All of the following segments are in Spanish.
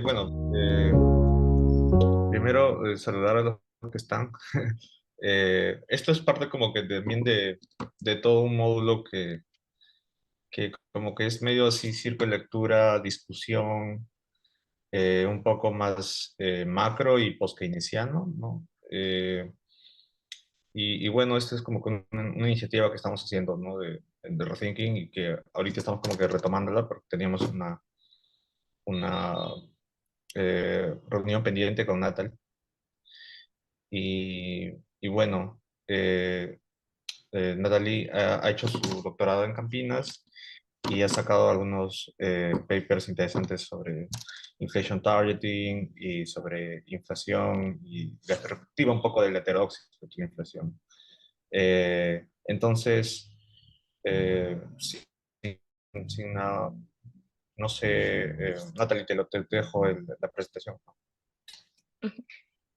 Bueno, primero saludar a los que están. Esto es parte como que también de todo un módulo que como que es medio así, circo de lectura, discusión, un poco más macro y post-keynesiano, ¿no? Y bueno, esto es como que una iniciativa que estamos haciendo, ¿no? De Rethinking y que ahorita estamos como que retomándola porque teníamos una reunión pendiente con Natal. Y bueno, Natalie ha hecho su doctorado en Campinas y ha sacado algunos papers interesantes sobre inflation targeting y sobre inflación y la perspectiva un poco de la heterodoxia de la inflación. Entonces, sin, sin nada, no sé, Natalie, te dejo la presentación.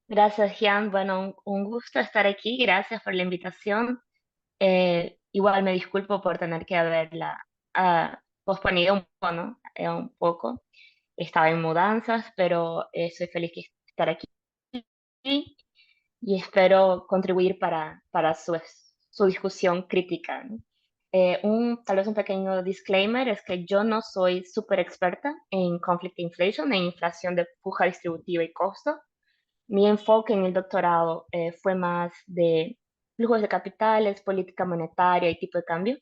Gracias, Gian. Bueno, un gusto estar aquí. Gracias por la invitación. Igual me disculpo por tener que haberla posponido un poco, ¿no? Un poco. Estaba en mudanzas, pero soy feliz de estar aquí y espero contribuir para su discusión crítica, ¿no? Tal vez un pequeño disclaimer es que yo no soy súper experta en conflict inflation, en inflación de puja distributiva y costo. Mi enfoque en el doctorado fue más de flujos de capitales, política monetaria y tipo de cambio,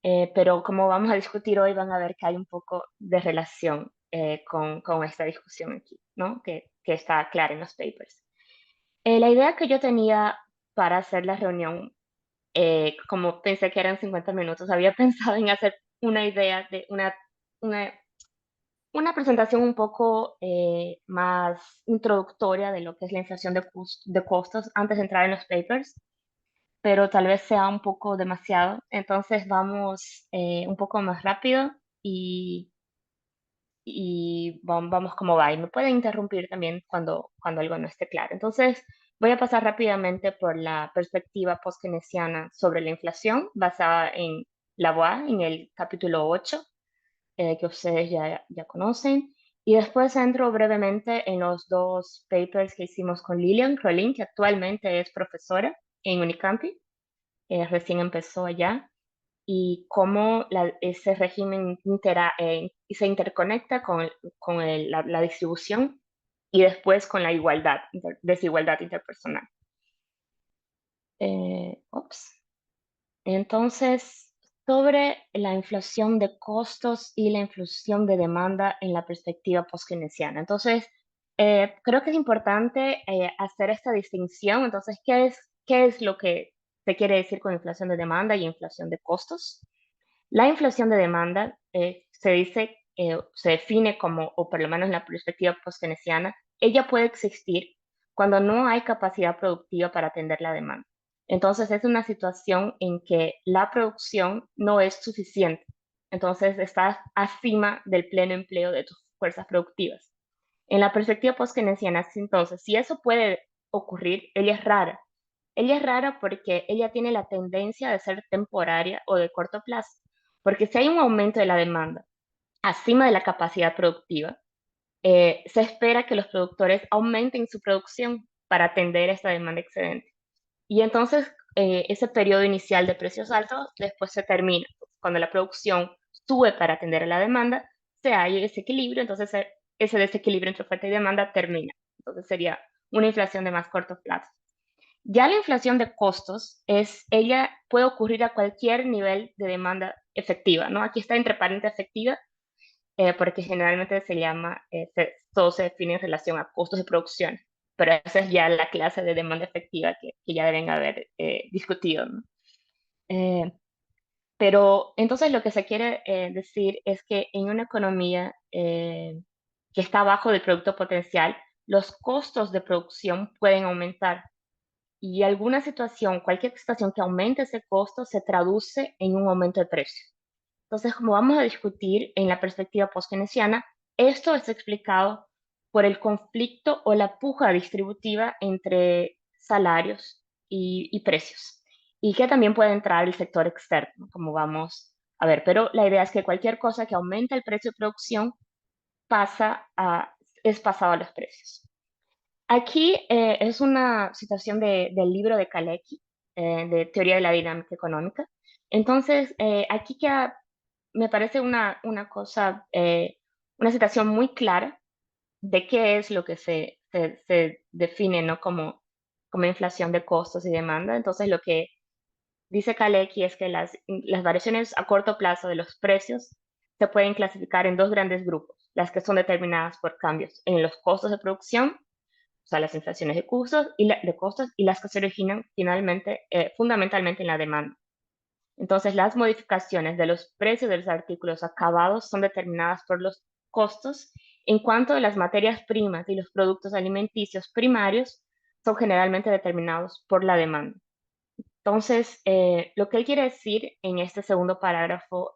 pero como vamos a discutir hoy, van a ver que hay un poco de relación con esta discusión aquí, ¿no? Que está clara en los papers. La idea que yo tenía para hacer la reunión, como pensé que eran 50 minutos, había pensado en hacer una idea de una una presentación un poco más introductoria de lo que es la inflación de costos antes de entrar en los papers, pero tal vez sea un poco demasiado. Entonces vamos un poco más rápido y, vamos como va. Y me pueden interrumpir también cuando algo no esté claro. Entonces voy a pasar rápidamente por la perspectiva post-keynesiana sobre la inflación basada en Lavoie en el capítulo 8 que ustedes ya conocen. Y después entro brevemente en los dos papers que hicimos con Lilian Crolin, que actualmente es profesora en Unicampi, recién empezó allá, y cómo ese régimen se interconecta con la distribución y después con la desigualdad interpersonal. Ups. Entonces, sobre la inflación de costos y la inflación de demanda en la perspectiva post-keynesiana. Entonces, creo que es importante hacer esta distinción. Entonces, qué es lo que se quiere decir con inflación de demanda y inflación de costos? La inflación de demanda se dice, se define como, o por lo menos en la perspectiva post-keynesiana, ella puede existir cuando no hay capacidad productiva para atender la demanda. Entonces es una situación en que la producción no es suficiente. Entonces estás acima del pleno empleo de tus fuerzas productivas. En la perspectiva post-keynesiana, entonces, si eso puede ocurrir, ella es rara. Ella es rara porque ella tiene la tendencia de ser temporaria o de corto plazo. Porque si hay un aumento de la demanda acima de la capacidad productiva, se espera que los productores aumenten su producción para atender esta demanda excedente. Y entonces ese periodo inicial de precios altos después se termina. Cuando la producción sube para atender a la demanda, se halla ese equilibrio, entonces ese desequilibrio entre oferta y demanda termina. Entonces sería una inflación de más corto plazo. Ya la inflación de costos ella puede ocurrir a cualquier nivel de demanda efectiva, ¿no? Aquí está entre paréntesis efectiva, porque generalmente se llama, todo se define en relación a costos de producción, pero esa es ya la clase de demanda efectiva que ya deben haber discutido, ¿no? Eh, pero entonces lo que se quiere decir es que en una economía que está abajo del producto potencial, los costos de producción pueden aumentar y alguna situación, cualquier situación que aumente ese costo se traduce en un aumento de precio. Entonces, como vamos a discutir en la perspectiva post-keynesiana, esto es explicado por el conflicto o la puja distributiva entre salarios y precios, y que también puede entrar el sector externo, como vamos a ver. Pero la idea es que cualquier cosa que aumente el precio de producción es pasado a los precios. Aquí es una citación del libro de Kalecki, de Teoría de la Dinámica Económica. Entonces, aquí queda, me parece una cosa, una citación muy clara de qué es lo que se define, ¿no? Como inflación de costos y demanda. Entonces, lo que dice Kalecki es que las variaciones a corto plazo de los precios se pueden clasificar en dos grandes grupos, las que son determinadas por cambios en los costos de producción, o sea, las inflaciones de costos, y las que se originan finalmente, fundamentalmente en la demanda. Entonces, las modificaciones de los precios de los artículos acabados son determinadas por los costos, en cuanto a las materias primas y los productos alimenticios primarios son generalmente determinados por la demanda. Entonces, lo que él quiere decir en este segundo parágrafo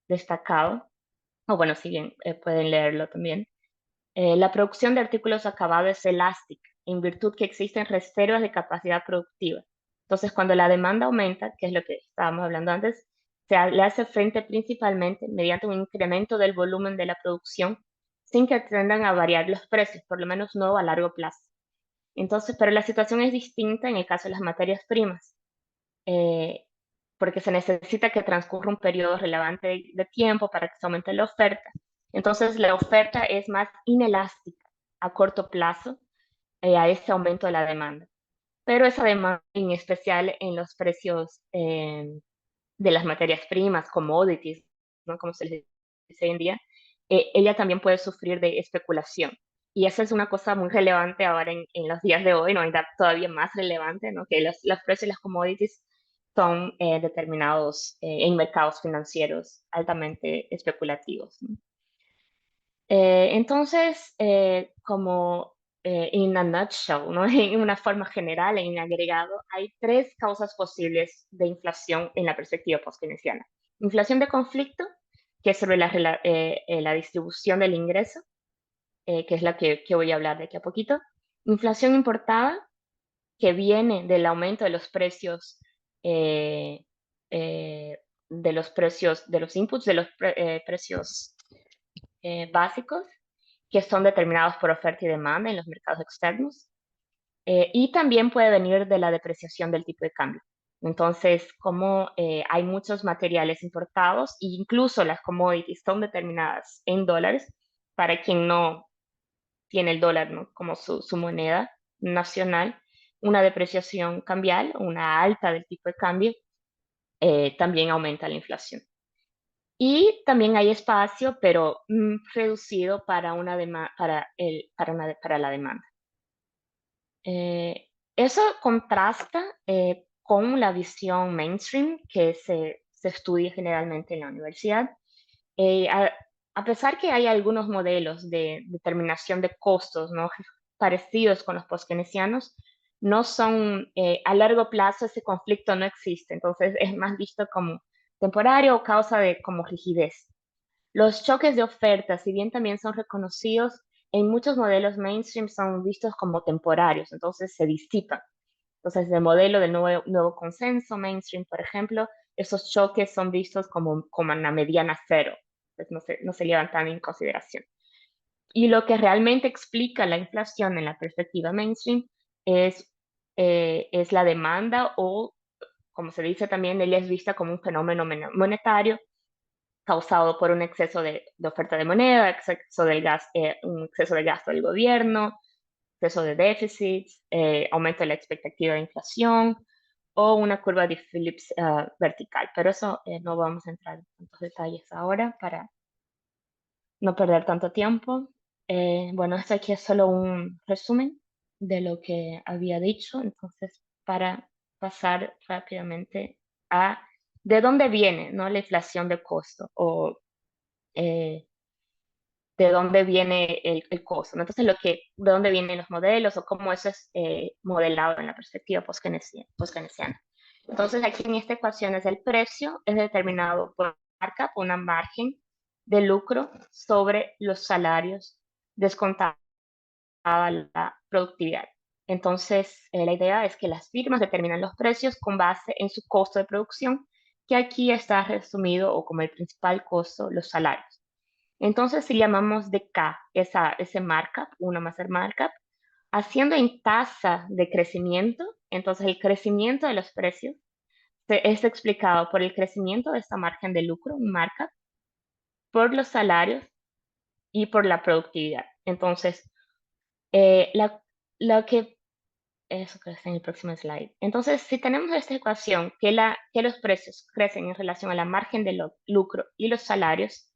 destacado, o bueno, si bien pueden leerlo también, la producción de artículos acabados es elástica, en virtud que existen reservas de capacidad productiva. Entonces, cuando la demanda aumenta, que es lo que estábamos hablando antes, le hace frente principalmente mediante un incremento del volumen de la producción, sin que tendan a variar los precios, por lo menos no a largo plazo. Entonces, pero la situación es distinta en el caso de las materias primas, eh, porque se necesita que transcurra un periodo relevante de tiempo para que se aumente la oferta. Entonces, la oferta es más inelástica a corto plazo a ese aumento de la demanda. Pero esa demanda, en especial en los precios de las materias primas, commodities, ¿no? Como se les dice hoy en día, ella también puede sufrir de especulación. Y esa es una cosa muy relevante ahora en los días de hoy, ¿no? Ainda todavía más relevante, ¿no? Que los precios de las commodities son determinados en mercados financieros altamente especulativos, ¿no? Entonces, como in a nutshell, ¿no? En una forma general, en agregado, hay tres causas posibles de inflación en la perspectiva post-keynesiana. Inflación de conflicto, que es sobre la distribución del ingreso, que es la que voy a hablar de aquí a poquito. Inflación importada, que viene del aumento eh, de los inputs, de los precios básicos, que son determinados por oferta y demanda en los mercados externos. Y también puede venir de la depreciación del tipo de cambio. Entonces, como hay muchos materiales importados e incluso las commodities son determinadas en dólares, para quien no tiene el dólar, ¿no? Como su moneda nacional, una depreciación cambial, una alta del tipo de cambio, también aumenta la inflación. Y también hay espacio, pero reducido para, para la demanda. Eso contrasta con la visión mainstream que se estudia generalmente en la universidad. Eh, a, a pesar que hay algunos modelos de determinación de costos, ¿no? Parecidos con los post-keynesianos, no son, a largo plazo ese conflicto no existe, entonces es más visto como temporario o causa de como rigidez. Los choques de oferta, si bien también son reconocidos, en muchos modelos mainstream son vistos como temporarios, entonces se disipan. Entonces, el modelo del nuevo consenso mainstream, por ejemplo, esos choques son vistos como una mediana cero, pues no se llevan tan en consideración. Y lo que realmente explica la inflación en la perspectiva mainstream es, es la demanda o, como se dice también, ella es vista como un fenómeno monetario causado por un exceso de oferta de moneda, un exceso de gasto del gobierno, exceso de déficit, aumento de la expectativa de inflación o una curva de Phillips vertical. Pero eso no vamos a entrar en tantos detalles ahora para no perder tanto tiempo. Bueno, esto aquí es solo un resumen de lo que había dicho, entonces para pasar rápidamente a de dónde viene, ¿no? La inflación de costo o eh, de dónde viene el costo, ¿no? Entonces, de dónde vienen los modelos o cómo eso es modelado en la perspectiva post-keynesiana. Entonces, aquí en esta ecuación es el precio es determinado por una margen de lucro sobre los salarios descontada la productividad. Entonces, la idea es que las firmas determinan los precios con base en su costo de producción, que aquí está resumido o como el principal costo, los salarios. Entonces, si llamamos de K ese markup, 1 más el markup, haciendo en tasa de crecimiento, entonces el crecimiento de los precios es explicado por el crecimiento de esta margen de lucro, un markup, por los salarios y por la productividad. Entonces, eh, la, lo que, eso que está en el próximo slide. Entonces, si tenemos esta ecuación que los precios crecen en relación a la margen de lucro y los salarios,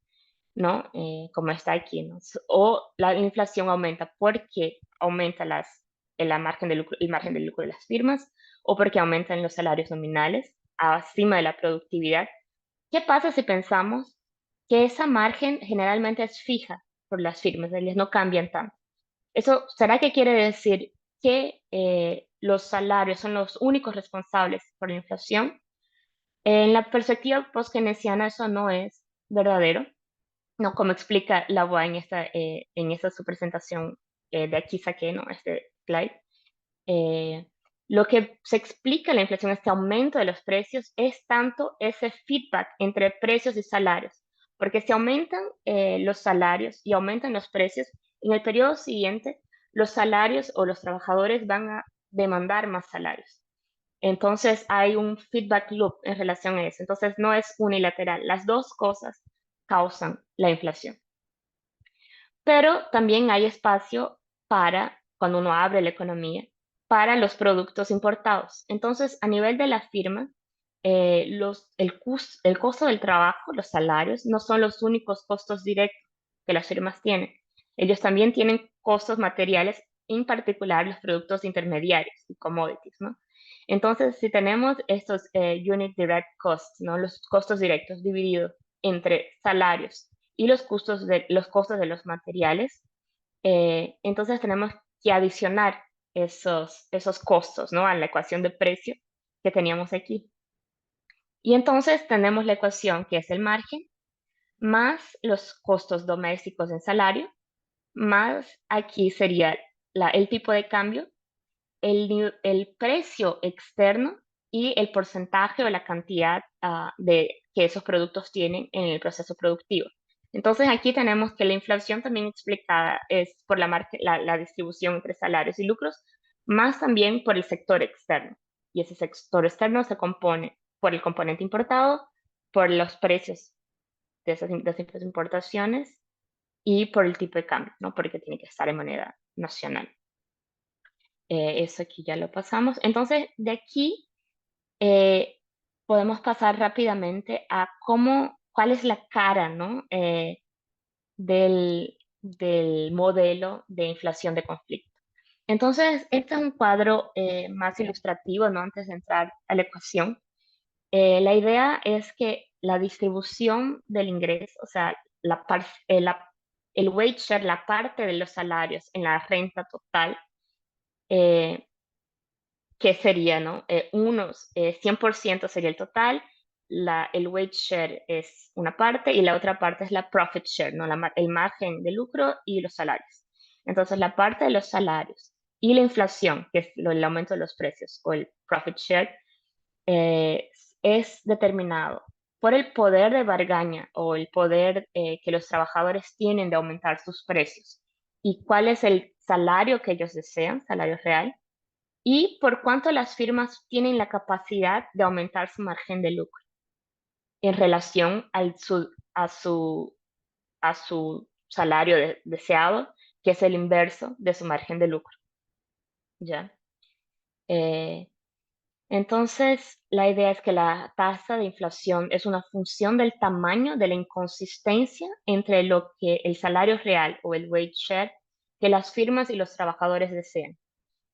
¿no? Como está aquí, ¿no? O la inflación aumenta porque aumenta la margen de lucro, el margen de lucro de las firmas, o porque aumentan los salarios nominales acima de la productividad. ¿Qué pasa si pensamos que esa margen generalmente es fija por las firmas, ellas no cambian tanto? ¿Eso será que quiere decir que los salarios son los únicos responsables por la inflación? En la perspectiva post-keynesiana eso no es verdadero, no como explica Lavoie en esta su presentación, de aquí saqué, ¿no? Este slide. Eh, lo que se explica la inflación, este aumento de los precios, es tanto ese feedback entre precios y salarios, porque si aumentan los salarios y aumentan los precios, en el periodo siguiente, los salarios o los trabajadores van a demandar más salarios. Entonces hay un feedback loop en relación a eso. Entonces no es unilateral. Las dos cosas causan la inflación. Pero también hay espacio para, cuando uno abre la economía, para los productos importados. Entonces, a nivel de la firma, el costo del trabajo, los salarios, no son los únicos costos directos que las firmas tienen. Ellos también tienen costos materiales, en particular los productos intermediarios y commodities, ¿no? Entonces, si tenemos estos unit direct costs, ¿no? Los costos directos divididos entre salarios y los costos de los materiales, entonces tenemos que adicionar esos costos, ¿no? A la ecuación de precio que teníamos aquí. Y entonces tenemos la ecuación que es el margen más los costos domésticos en salario, más aquí sería el tipo de cambio, el precio externo y el porcentaje o la cantidad que esos productos tienen en el proceso productivo. Entonces aquí tenemos que la inflación también explicada es por la distribución entre salarios y lucros, más también por el sector externo. Y ese sector externo se compone por el componente importado, por los precios de esas importaciones y por el tipo de cambio, ¿no? Porque tiene que estar en moneda nacional. Eso aquí ya lo pasamos. Entonces, de aquí eh, podemos pasar rápidamente a cuál es la cara, ¿no? Del modelo de inflación de conflicto. Entonces, este es un cuadro más ilustrativo, ¿no? Antes de entrar a la ecuación. La idea es que la distribución del ingreso, o sea, el wage share, la parte de los salarios en la renta total, eh, ¿qué sería, no? 100% sería el total, el wage share es una parte y la otra parte es la profit share, ¿no? El margen de lucro y los salarios. Entonces, la parte de los salarios y la inflación, que es el aumento de los precios, o el profit share, eh, es determinado por el poder de bargaña o el poder que los trabajadores tienen de aumentar sus precios y cuál es el salario que ellos desean, salario real, y por cuánto las firmas tienen la capacidad de aumentar su margen de lucro en relación a su salario deseado, que es el inverso de su margen de lucro. ¿Ya? Eh, entonces, la idea es que la tasa de inflación es una función del tamaño de la inconsistencia entre lo que el salario real o el wage share que las firmas y los trabajadores desean.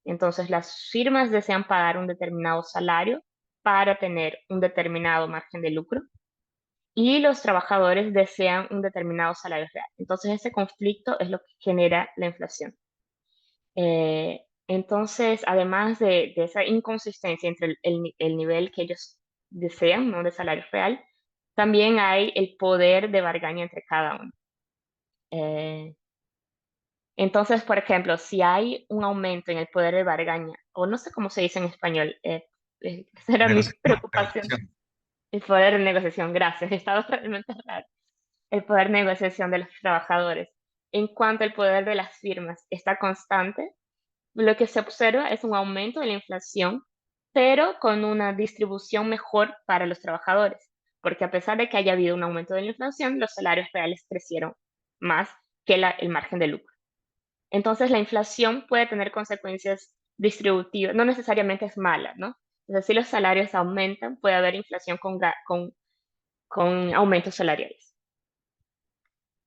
Entonces, las firmas desean pagar un determinado salario para tener un determinado margen de lucro y los trabajadores desean un determinado salario real. Entonces, ese conflicto es lo que genera la inflación. Entonces, además de esa inconsistencia entre el nivel que ellos desean, ¿no? De salario real, también hay el poder de bargaña entre cada uno. Eh, entonces, por ejemplo, si hay un aumento en el poder de bargaña, o no sé cómo se dice en español, esa era mi Negociación, preocupación, negociación. el poder de negociación, gracias, estaba realmente raro. el poder de negociación de los trabajadores. En cuanto al poder de las firmas está constante, lo que se observa es un aumento de la inflación, pero con una distribución mejor para los trabajadores, porque a pesar de que haya habido un aumento de la inflación, los salarios reales crecieron más que el margen de lucro. Entonces, la inflación puede tener consecuencias distributivas, no necesariamente es mala, ¿no? O sea, si los salarios aumentan, puede haber inflación con aumentos salariales.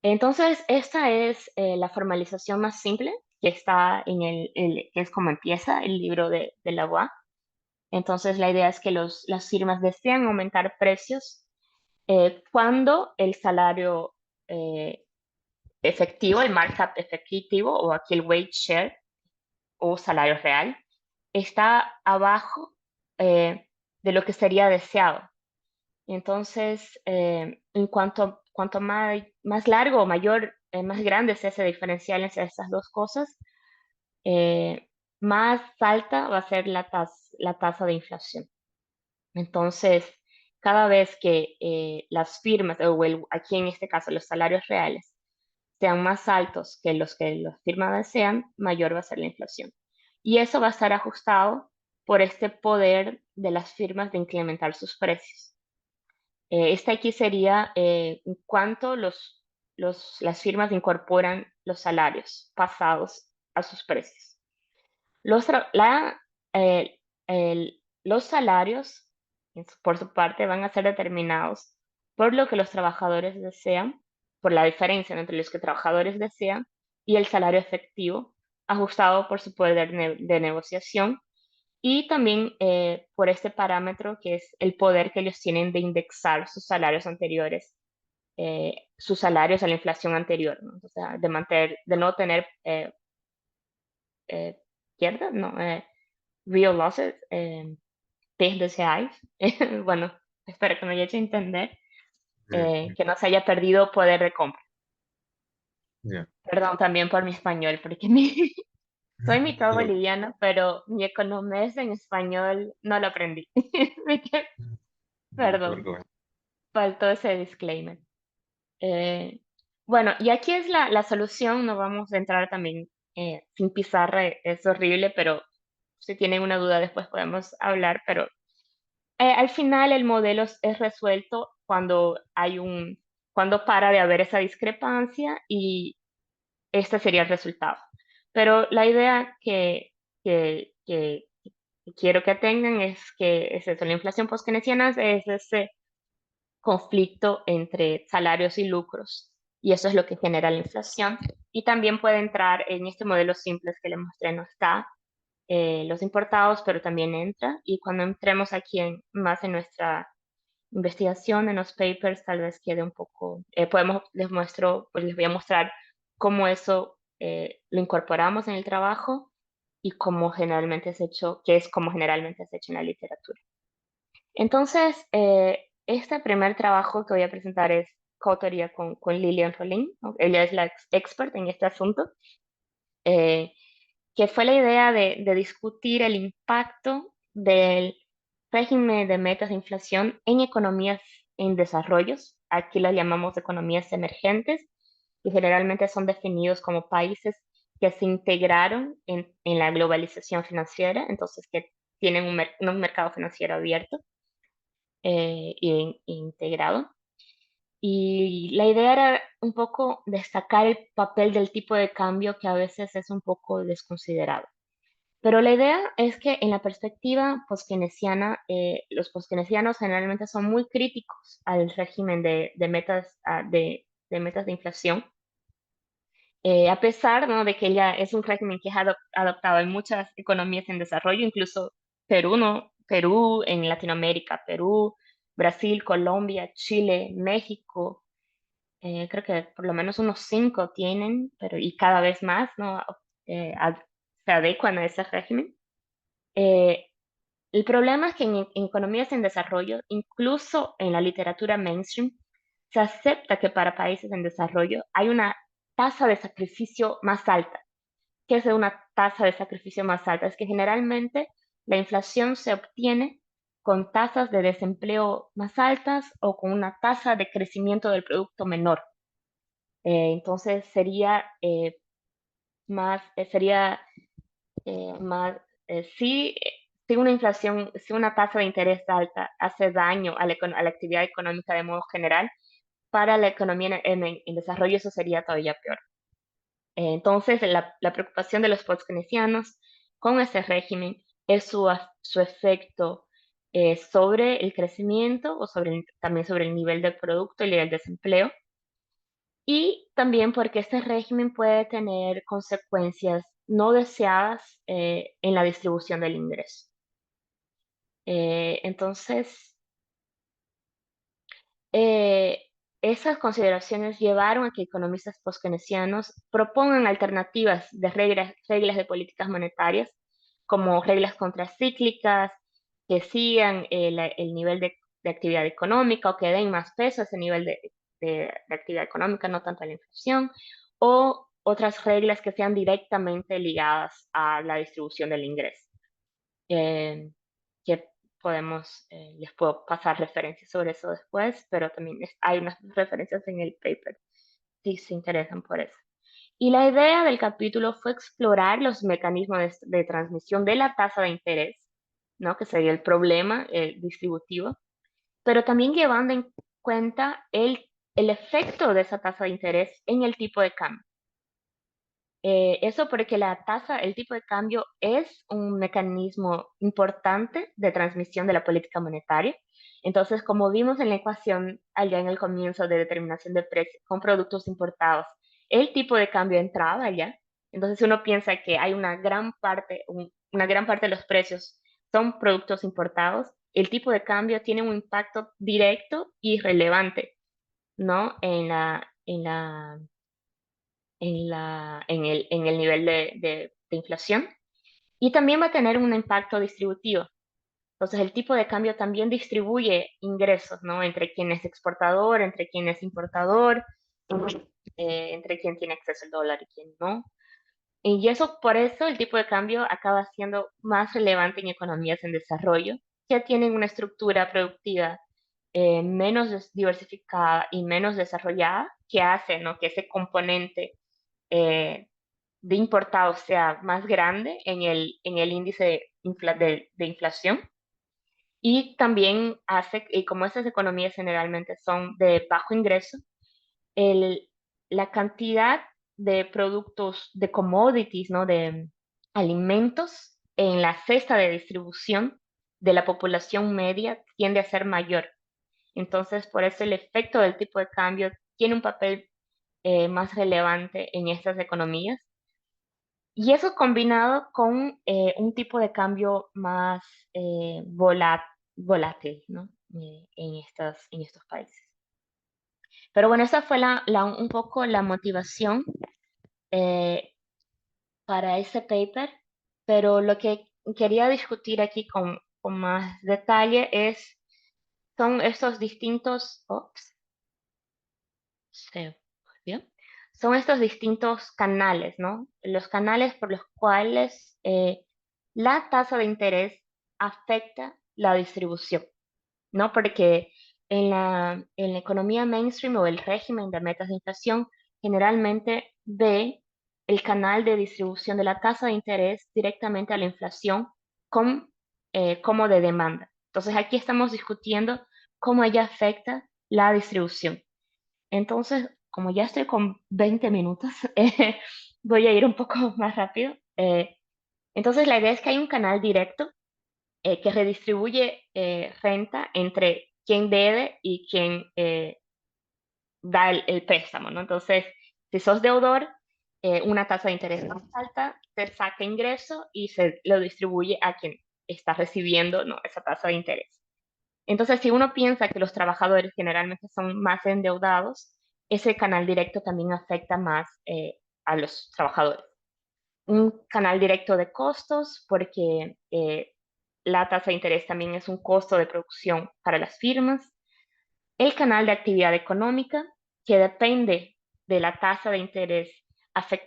Entonces, esta es la formalización más simple que está que es como empieza el libro de la UA. Entonces, la idea es que las firmas desean aumentar precios cuando el salario eh, efectivo, el markup efectivo o aquí el wage share o salario real, está abajo de lo que sería deseado. Entonces, en cuanto más largo o mayor, más grande sea ese diferencial entre estas dos cosas, eh, más alta va a ser la tasa de inflación. Entonces, cada vez que las firmas, aquí en este caso los salarios reales, sean más altos que las firmas desean, mayor va a ser la inflación. Y eso va a estar ajustado por este poder de las firmas de incrementar sus precios. Esta aquí sería en cuánto las firmas incorporan los salarios pasados a sus precios. Los, tra- la, los salarios, por su parte, van a ser determinados por lo que los trabajadores desean, por la diferencia entre los que trabajadores desean y el salario efectivo, ajustado por su poder de negociación y también por este parámetro que es el poder que ellos tienen de indexar sus salarios anteriores, sus salarios a la inflación anterior, ¿no? O sea, de no tener pierdas, no, real losses, pérdidas reais. Bueno, espero que me haya hecho entender, Sí, que no se haya perdido poder de compra. ya. Perdón también por mi español, porque soy mitad No, boliviana, pero mi economés en español no lo aprendí. Así que, no te perdón, preocupes. faltó ese disclaimer. Eh, bueno, y aquí es la solución, no vamos a entrar también sin pizarra, es horrible, pero si tienen una duda después podemos hablar, pero al final el modelo es resuelto cuando para de haber esa discrepancia y este sería el resultado. Pero la idea que quiero que tengan es que es eso, la inflación post-keynesiana es ese conflicto entre salarios y lucros, y eso es lo que genera la inflación. Y también puede entrar en este modelo simple que le mostré, no está los importados, pero también entra. Y cuando entremos aquí más en nuestra investigación, en los papers, tal vez quede un poco, pues les voy a mostrar cómo eso lo incorporamos en el trabajo y cómo generalmente es hecho, que es como generalmente es hecho en la literatura. Entonces, este primer trabajo que voy a presentar es coautoría con Lilian Rolin, ¿no? Ella es la expert en este asunto, eh, que fue la idea de discutir el impacto del régimen de metas de inflación en economías en desarrollos. Aquí las llamamos economías emergentes, que generalmente son definidos como países que se integraron en la globalización financiera, entonces que tienen un mercado financiero abierto integrado. Y la idea era un poco destacar el papel del tipo de cambio que a veces es un poco desconsiderado. Pero la idea es que en la perspectiva poskeynesiana, los poskeynesianos generalmente son muy críticos al régimen de metas de inflación, a pesar, ¿no?, de que ya es un régimen que es adoptado en muchas economías en desarrollo, incluso Perú, ¿no? Perú en Latinoamérica, Perú, Brasil, Colombia, Chile, México, creo que por lo menos unos 5 tienen, pero y cada vez más, ¿no? Se adecuan a ese régimen. Eh, el problema es que en economías en desarrollo, incluso en la literatura mainstream, se acepta que para países en desarrollo hay una tasa de sacrificio más alta. ¿Qué es una tasa de sacrificio más alta? Es que generalmente la inflación se obtiene con tasas de desempleo más altas o con una tasa de crecimiento del producto menor. Entonces sería más, si una inflación, si una tasa de interés alta hace daño a la actividad económica de modo general, para la economía en desarrollo eso sería todavía peor. Entonces, la preocupación de los post-keynesianos con ese régimen es su efecto sobre el crecimiento o también sobre el nivel del producto y el desempleo. Y también porque este régimen puede tener consecuencias no deseadas en la distribución del ingreso. Entonces, eh, esas consideraciones llevaron a que economistas post-keynesianos propongan alternativas de reglas de políticas monetarias, como reglas contracíclicas que sigan el nivel de actividad económica o que den más peso a ese nivel de actividad económica, no tanto a la inflación, o otras reglas que sean directamente ligadas a la distribución del ingreso. Eh, que les puedo pasar referencias sobre eso después, pero también hay unas referencias en el paper si se interesan por eso. Y la idea del capítulo fue explorar los mecanismos de transmisión de la tasa de interés, ¿no? Que sería el problema distributivo, pero también llevando en cuenta el efecto de esa tasa de interés en el tipo de cambio. Eso porque el tipo de cambio es un mecanismo importante de transmisión de la política monetaria. Entonces, como vimos en la ecuación allá en el comienzo de determinación de precios con productos importados, el tipo de cambio entraba allá. Entonces, uno piensa que hay una gran parte de los precios son productos importados. El tipo de cambio tiene un impacto directo y relevante, ¿no? En el nivel de inflación y también va a tener un impacto distributivo. Entonces, el tipo de cambio también distribuye ingresos, ¿no? Entre quien es exportador, entre quien es importador, entre quien tiene acceso al dólar y quien no. Y eso, por eso, el tipo de cambio acaba siendo más relevante en economías en desarrollo, que tienen una estructura productiva menos diversificada y menos desarrollada, que hace, ¿no? Que ese componente eh, de importados sea más grande en el índice de inflación y también hace, y como esas economías generalmente son de bajo ingreso, el, la cantidad de productos, de commodities, ¿no? De alimentos en la cesta de distribución de la población media tiende a ser mayor. Entonces, por eso el efecto del tipo de cambio tiene un papel más relevante en estas economías y eso combinado con un tipo de cambio más volátil, ¿no? En estos países. Pero bueno, esa fue un poco la motivación eh, para ese paper, pero lo que quería discutir aquí con más detalle son estos distintos, se volvió. Son estos distintos canales, ¿no? Los canales por los cuales la tasa de interés afecta la distribución, ¿no? Porque en la economía mainstream o el régimen de metas de inflación generalmente ve el canal de distribución de la tasa de interés directamente a la inflación como de demanda. Entonces aquí estamos discutiendo cómo ella afecta la distribución. Entonces, como ya estoy con 20 minutos, voy a ir un poco más rápido. Entonces, la idea es que hay un canal directo que redistribuye renta entre quien debe y quien da el préstamo, ¿no? Entonces, si sos deudor, una tasa de interés más alta te saca ingreso y se lo distribuye a quien está recibiendo, ¿no? Esa tasa de interés. Entonces, si uno piensa que los trabajadores generalmente son más endeudados, ese canal directo también afecta más a los trabajadores. Un canal directo de costos, porque la tasa de interés también es un costo de producción para las firmas. El canal de actividad económica, que depende de la tasa de interés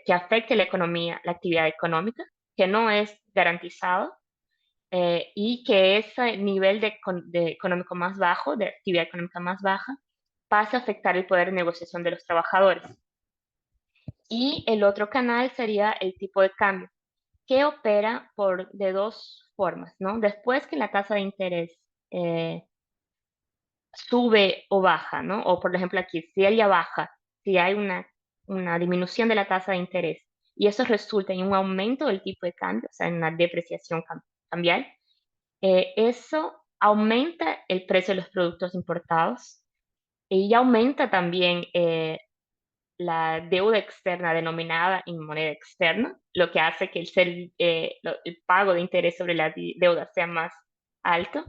que afecte la economía, la actividad económica, que no es garantizado y que ese nivel de económico más bajo, de actividad económica más baja, pasa a afectar el poder de negociación de los trabajadores. Y el otro canal sería el tipo de cambio, que opera de dos formas, ¿no? Después que la tasa de interés eh, sube o baja, ¿no? O por ejemplo aquí, si ella baja, si hay una disminución de la tasa de interés y eso resulta en un aumento del tipo de cambio, o sea, en una depreciación cambial, eso aumenta el precio de los productos importados y aumenta también la deuda externa denominada en moneda externa, lo que hace que el pago de interés sobre la deuda sea más alto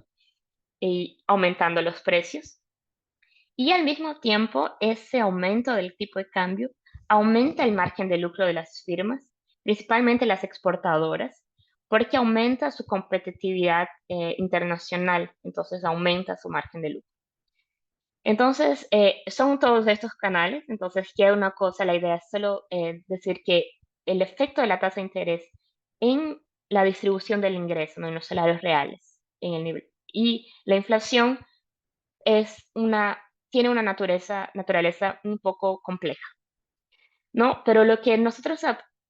y aumentando los precios. Y al mismo tiempo, ese aumento del tipo de cambio aumenta el margen de lucro de las firmas, principalmente las exportadoras, porque aumenta su competitividad internacional, entonces aumenta su margen de lucro. Entonces, son todos estos canales. Entonces, quiero una cosa, la idea es solo decir que el efecto de la tasa de interés en la distribución del ingreso, ¿no? En los salarios reales, en el nivel. Y la inflación tiene una naturaleza un poco compleja, ¿no? Pero lo que nosotros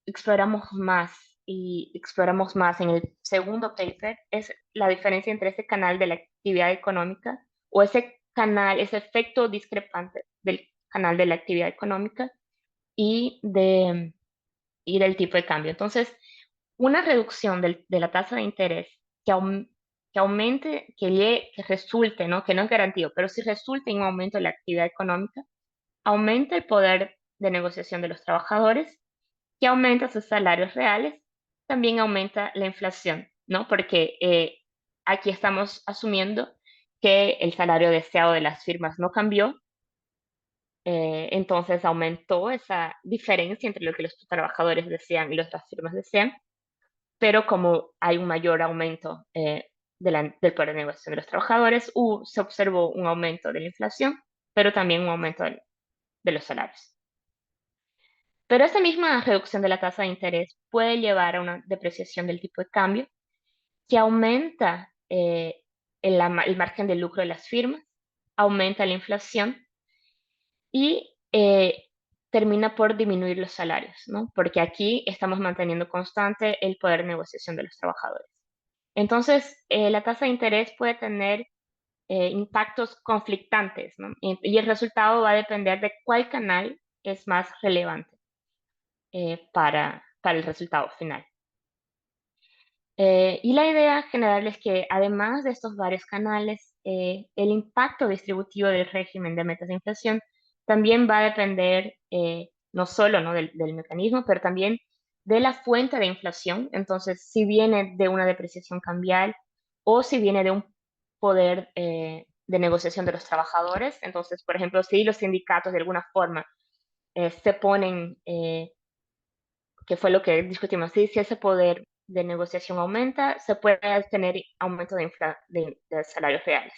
exploramos más y exploramos más en el segundo paper es la diferencia entre ese canal de la actividad económica o ese canal, ese efecto discrepante del canal de la actividad económica y, y del tipo de cambio. Entonces, una reducción de la tasa de interés que, que aumente, que resulte, ¿no? Que no es garantido, pero si resulte en un aumento de la actividad económica, aumenta el poder de negociación de los trabajadores, que aumenta sus salarios reales, también aumenta la inflación, ¿no? Porque aquí estamos asumiendo que el salario deseado de las firmas no cambió, entonces aumentó esa diferencia entre lo que los trabajadores desean y lo que las firmas desean, pero como hay un mayor aumento del poder de negociación de los trabajadores, se observó un aumento de la inflación, pero también un aumento de los salarios. Pero esa misma reducción de la tasa de interés puede llevar a una depreciación del tipo de cambio que aumenta el margen de lucro de las firmas, aumenta la inflación y termina por disminuir los salarios, ¿no? Porque aquí estamos manteniendo constante el poder de negociación de los trabajadores. Entonces, la tasa de interés puede tener impactos conflictantes, ¿no? Y el resultado va a depender de cuál canal es más relevante para el resultado final. Y la idea general es que además de estos varios canales, el impacto distributivo del régimen de metas de inflación también va a depender no solo, ¿no? del mecanismo, pero también de la fuente de inflación. Entonces, si viene de una depreciación cambial o si viene de un poder de negociación de los trabajadores. Entonces, por ejemplo, si los sindicatos de alguna forma se ponen que fue lo que discutimos. Sí, si ese poder de negociación aumenta, se puede tener aumento de salarios reales.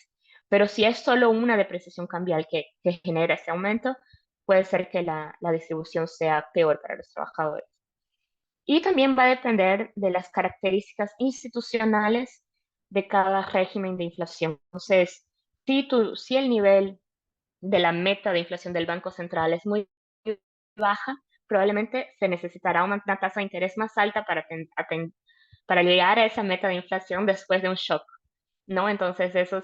Pero si es solo una depreciación cambial que genera ese aumento, puede ser que la distribución sea peor para los trabajadores. Y también va a depender de las características institucionales de cada régimen de inflación. Entonces, si el nivel de la meta de inflación del Banco Central es muy baja, probablemente se necesitará una tasa de interés más alta para llegar a esa meta de inflación después de un shock, ¿no? Entonces eso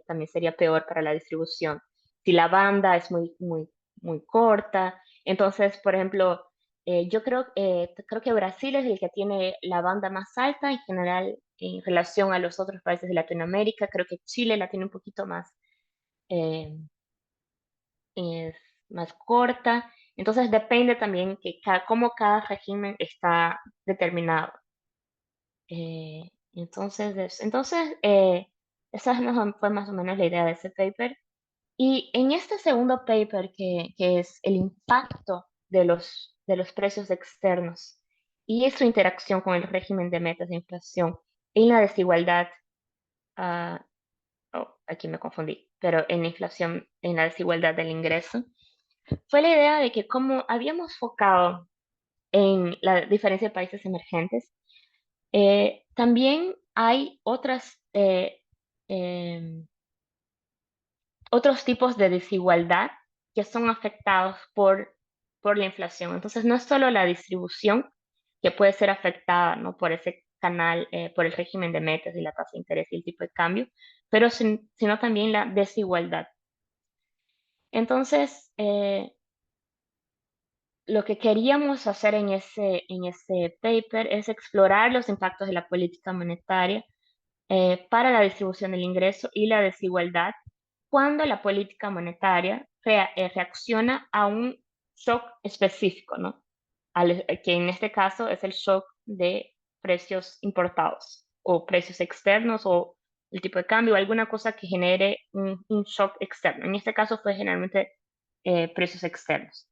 también sería peor para la distribución. Si la banda es muy corta, entonces, por ejemplo, yo creo que Brasil es el que tiene la banda más alta en general en relación a los otros países de Latinoamérica. Creo que Chile la tiene un poquito eh, es más corta. Entonces depende también cómo cada régimen está determinado. Esa fue más o menos la idea de ese paper. Y en este segundo paper, que es el impacto de los precios externos y su interacción con el régimen de metas de inflación en la desigualdad, ah, aquí me confundí, pero en la inflación, en la desigualdad del ingreso, fue la idea de que como habíamos focado en la diferencia de países emergentes, también hay em, otros tipos de desigualdad que son afectados por por la inflación. Entonces, no es solo la distribución que puede ser afectada, ¿no? Por ese canal, por el régimen de metas y la tasa de interés y el tipo de cambio, pero sino también la desigualdad. Entonces, lo que queríamos hacer en ese paper es explorar los impactos de la política monetaria para la distribución del ingreso y la desigualdad cuando la política monetaria reacciona a un shock específico, ¿no? Que en este caso es el shock de precios importados o precios externos o el tipo de cambio o alguna cosa que genere un shock externo. En este caso fue generalmente precios externos.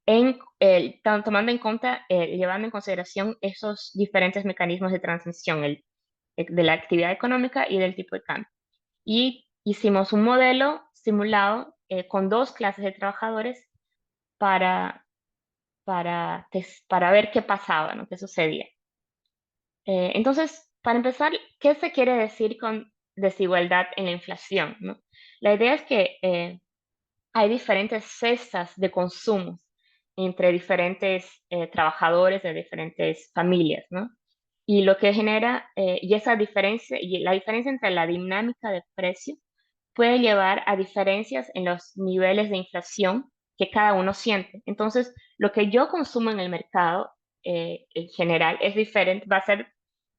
Tomando en cuenta, llevando en consideración esos diferentes mecanismos de transmisión de la actividad económica y del tipo de cambio. Y hicimos un modelo simulado con dos clases de trabajadores para, para ver qué pasaba, ¿no? Qué sucedía. Entonces, para empezar, ¿qué se quiere decir con desigualdad en la inflación, ¿no? La idea es que hay diferentes cestas de consumo entre diferentes trabajadores de diferentes familias, ¿no? Y lo que genera, y esa diferencia, y la diferencia entre la dinámica de precio puede llevar a diferencias en los niveles de inflación que cada uno siente. Entonces, lo que yo consumo en el mercado en general es diferente,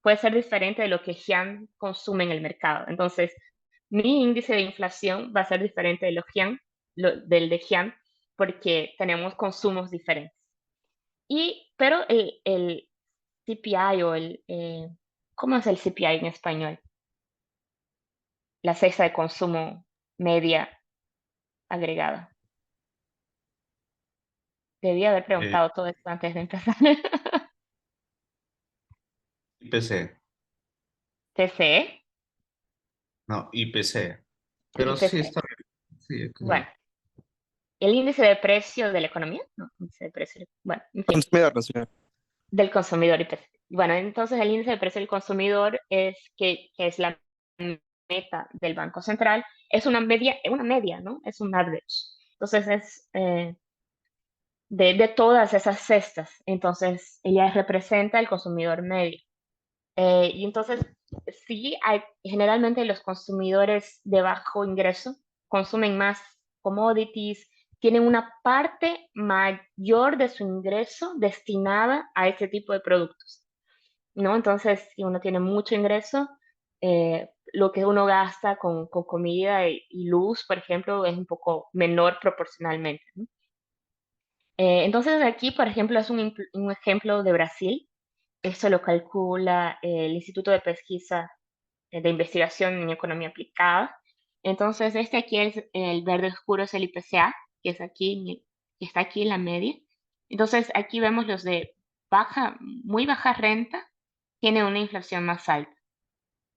puede ser diferente de lo que Gian consume en el mercado. Entonces, mi índice de inflación va a ser diferente de del de Gian porque tenemos consumos diferentes. Pero el CPI ¿cómo es el CPI en español? La cesta de consumo media agregada. Debí haber Eh, preguntado todo esto antes de empezar. IPC, TCE, no, IPC. Pero sí IPC. está bien. Sí, Bueno, ok. el índice de precio de la economía, no, índice de precio, bueno, en fin, Consumidor nacional. del consumidor IPC. Bueno, entonces el índice de precio del consumidor que es la meta del Banco Central, es una media, ¿no? Es un average. Entonces es de todas esas cestas. Entonces ella representa el consumidor medio. Y entonces, sí, generalmente los consumidores de bajo ingreso consumen más commodities, tienen una parte mayor de su ingreso destinada a ese tipo de productos, ¿no? Entonces, si uno tiene mucho ingreso, lo que uno gasta con comida y luz, por ejemplo, es un poco menor proporcionalmente, ¿no? Entonces, aquí, por ejemplo, es un ejemplo de Brasil. Esto lo calcula el Instituto de Pesquisa de Investigación en Economía Aplicada. Entonces, este aquí es el verde oscuro, es el IPCA, que es aquí, que está aquí en la media. Entonces, aquí vemos los de muy baja renta, tienen una inflación más alta,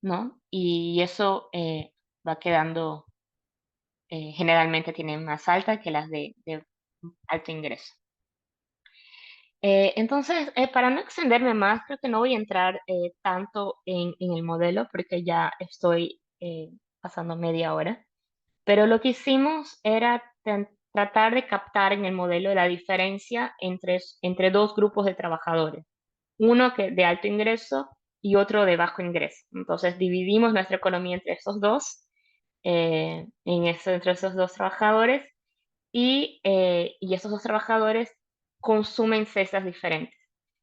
¿no? Y eso va quedando, generalmente tienen más alta que las de alto ingreso. Entonces, para no extenderme más, creo que no voy a entrar tanto en el modelo porque ya estoy pasando media hora, pero lo que hicimos era tratar de captar en el modelo la diferencia entre dos grupos de trabajadores, uno que de alto ingreso y otro de bajo ingreso. Entonces, dividimos nuestra economía entre esos dos, entre esos dos trabajadores y esos dos trabajadores consumen cestas diferentes.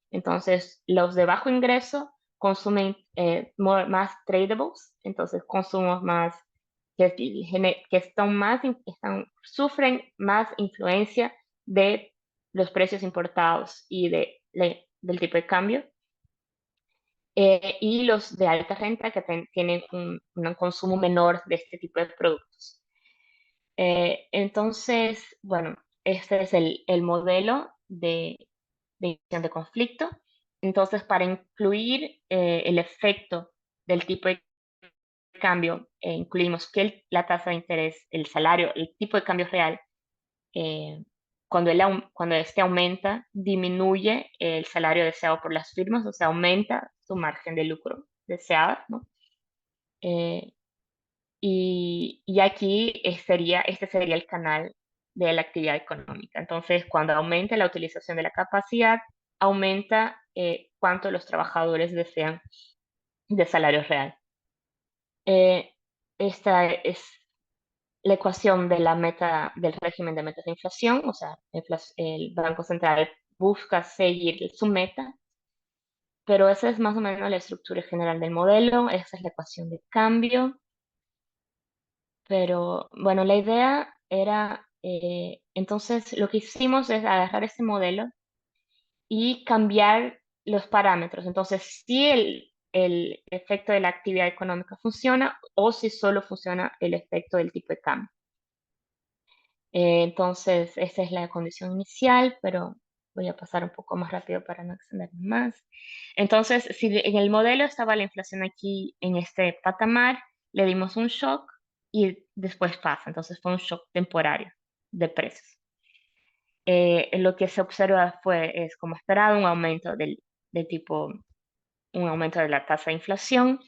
Entonces, los de bajo ingreso consumen más tradables, entonces consumos más que sufren más influencia de los precios importados y del tipo de cambio. Y los de alta renta que tienen un consumo menor de este tipo de productos. Entonces, bueno, este es el modelo de gestión de conflicto. Entonces, para incluir el efecto del tipo de cambio, incluimos que la tasa de interés, el salario, el tipo de cambio real, eh, cuando este aumenta, disminuye el salario deseado por las firmas, o sea, aumenta su margen de lucro deseada, ¿no? Y aquí este sería el canal de la actividad económica. Entonces, cuando aumenta la utilización de la capacidad, aumenta cuánto los trabajadores desean de salario real. Esta es la ecuación de la meta del régimen de metas de inflación, o sea, el Banco Central busca seguir su meta, pero esa es más o menos la estructura general del modelo, esa es la ecuación de cambio, pero bueno, la idea era, entonces lo que hicimos es agarrar ese modelo y cambiar los parámetros. Entonces, si el efecto de la actividad económica funciona o si solo funciona el efecto del tipo de cambio. Entonces, esa es la condición inicial, pero voy a pasar un poco más rápido para no extenderme más. Entonces, si en el modelo estaba la inflación aquí en este patamar, le dimos un shock y después pasa. Entonces, fue un shock temporario de precios. Lo que se observa es como esperado, un aumento del tipo, un aumento de la tasa de inflación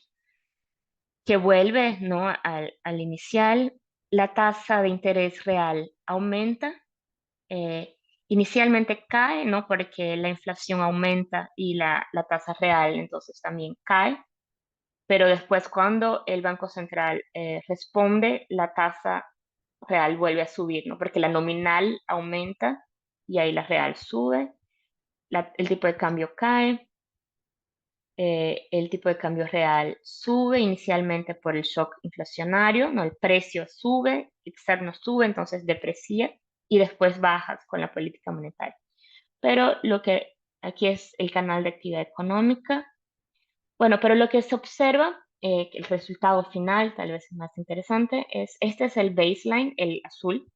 que vuelve, ¿no? al inicial. La tasa de interés real aumenta, inicialmente cae, ¿no? Porque la inflación aumenta y la tasa real entonces también cae, pero después cuando el Banco Central responde, la tasa real vuelve a subir, ¿no? Porque la nominal aumenta y ahí la real sube, el tipo de cambio cae, el tipo de cambio real sube inicialmente por el shock inflacionario, ¿no? El precio sube, externo sube, entonces deprecia y después baja con la política monetaria. Pero lo que aquí es el canal de actividad económica. Bueno, pero lo que se observa, el resultado final, tal vez es más interesante, este es el baseline, el azul.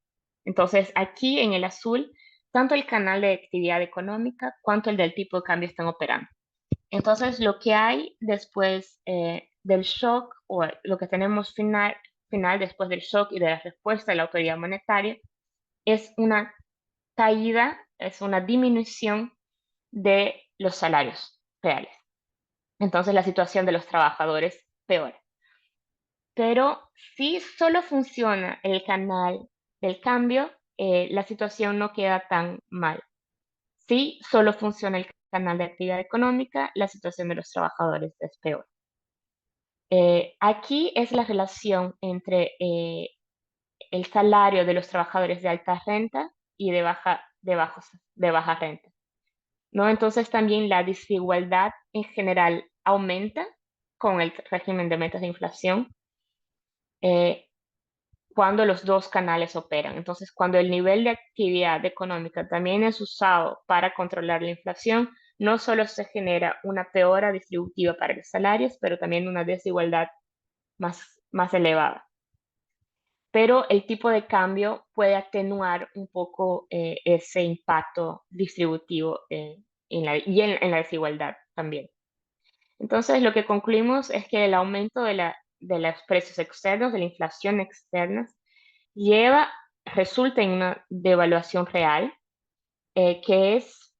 Entonces, aquí en el azul, tanto el canal de actividad económica cuanto el del tipo de cambio están operando. Entonces, lo que hay después del shock, o lo que tenemos final después del shock y de la respuesta de la autoridad monetaria, es una caída, es una disminución de los salarios reales. Entonces la situación de los trabajadores peor. Pero si solo funciona el canal del cambio, la situación no queda tan mal. Si solo funciona el canal de actividad económica, la situación de los trabajadores es peor. Aquí es la relación entre el salario de los trabajadores de alta renta y de baja renta, ¿no? Entonces también la desigualdad en general aumenta con el régimen de metas de inflación eh, cuando los dos canales operan. Entonces, cuando el nivel de actividad económica también es usado para controlar la inflación, no solo se genera una peora distributiva para los salarios, pero también una desigualdad más elevada. Pero el tipo de cambio puede atenuar un poco ese impacto distributivo en la desigualdad también. Entonces, lo que concluimos es que el aumento de los precios externos, de la inflación externa, resulta en una devaluación real que es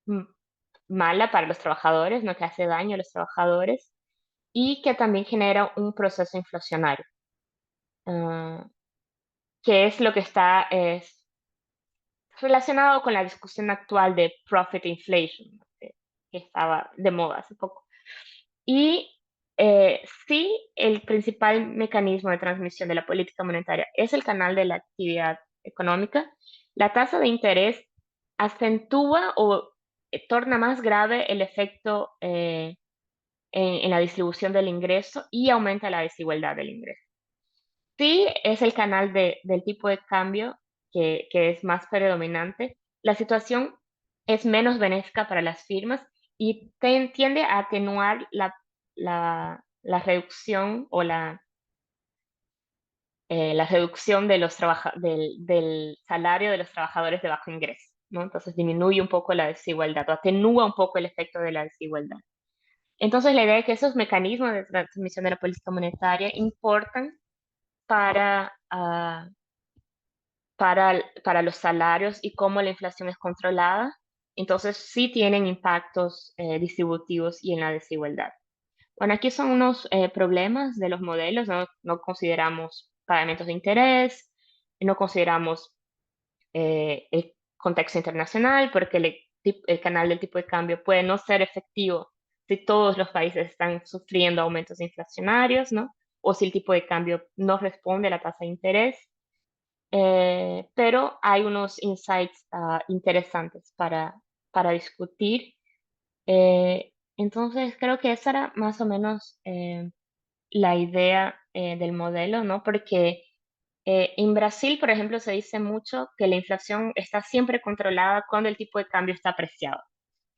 mm, mala para los trabajadores, no que hace daño a los trabajadores y que también genera un proceso inflacionario, ah, que es lo que está relacionado con la discusión actual de profit inflation, ¿no? Que estaba de moda hace poco. Y sí, el principal mecanismo de transmisión de la política monetaria es el canal de la actividad económica. La tasa de interés acentúa o torna más grave el efecto en la distribución del ingreso y aumenta la desigualdad del ingreso. Sí, es el canal del tipo de cambio que es más predominante. La situación es menos benéfica para las firmas y tiende a atenuar la reducción o la reducción de del salario de los trabajadores de bajo ingreso, ¿no? Entonces disminuye un poco la desigualdad o atenúa un poco el efecto de la desigualdad. Entonces la idea es que esos mecanismos de transmisión de la política monetaria importan para, ah, para los salarios y cómo la inflación es controlada. Entonces sí tienen impactos distributivos y en la desigualdad. Bueno, aquí son unos problemas de los modelos, ¿no? No consideramos pagamentos de interés, no consideramos el contexto internacional, porque el canal del tipo de cambio puede no ser efectivo si todos los países están sufriendo aumentos inflacionarios, ¿no? O si el tipo de cambio no responde a la tasa de interés. Pero hay unos insights interesantes para discutir. Entonces, creo que esa era más o menos la idea del modelo, ¿no? Porque en Brasil, por ejemplo, se dice mucho que la inflación está siempre controlada cuando el tipo de cambio está apreciado.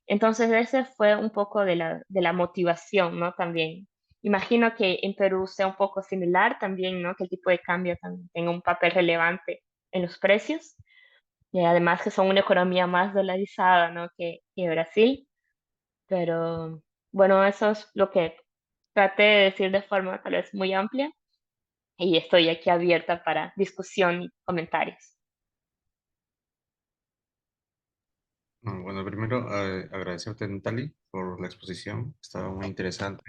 Entonces, ese fue un poco de la motivación, ¿no? También. Imagino que en Perú sea un poco similar también, ¿no? Que el tipo de cambio también tenga un papel relevante en los precios. Y además que son una economía más dolarizada, ¿no? Que Brasil. Pero bueno, eso es lo que traté de decir de forma tal vez muy amplia y estoy aquí abierta para discusión y comentarios. Bueno, primero agradecerte, Natalie, por la exposición. Estaba muy interesante.